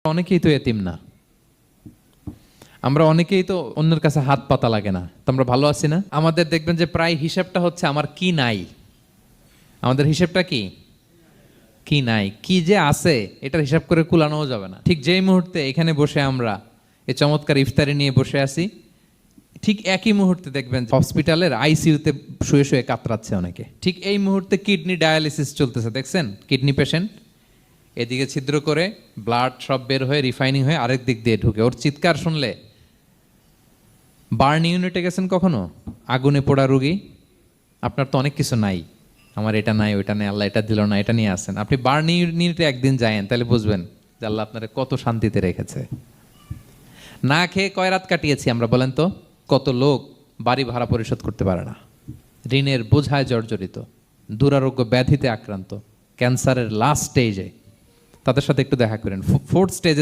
অনেকেই তো এতিম না, আমরা অনেকেই তো অন্যের কাছে হাত পাতা লাগে না, তো আমরা ভালো আছি না? আমাদের দেখবেন যে প্রায় হিসাবটা হচ্ছে আমার কি নাই। আমাদের হিসাবটা কি কি নাই, কি যে আছে এটার হিসাব করে কুলানোও যাবে না। ঠিক যেই মুহূর্তে এখানে বসে আমরা এই চমৎকার ইফতারি নিয়ে বসে আছি, ঠিক একই মুহূর্তে দেখবেন হসপিটালের আইসিইউতে শুয়ে শুয়ে কাতরাচ্ছে অনেকে। ঠিক এই মুহূর্তে কিডনি ডায়ালিসিস চলতেছে, দেখছেন? কিডনি পেশেন্ট এদিকে ছিদ্র করে ব্লাড সব বের হয়ে রিফাইনিং হয়ে আরেক দিক দিয়ে ঢুকে। ওর চিৎকার শুনলে, বার্ন ইউনিটে গেছেন কখনো? আগুনে পোড়া রুগী, আপনার তো অনেক কিছু নাই, আমার এটা নাই ওইটা নাই, আল্লাহ এটা দিল না, এটা নিয়ে আসেন। আপনি বার্ন ইউনিটে একদিন যায়েন, তাহলে বুঝবেন যে আল্লাহ আপনার কত শান্তিতে রেখেছে। না খেয়ে কয় রাত কাটিয়েছি আমরা, বলেন তো? কত লোক বাড়ি ভাড়া পরিশোধ করতে পারে না, ঋণের বোঝায় জর্জরিত, দুরারোগ্য ব্যাধিতে আক্রান্ত, ক্যান্সারের লাস্ট স্টেজে। তাদের সাথে একটু দেখা করেন, ফোর্থ স্টেজে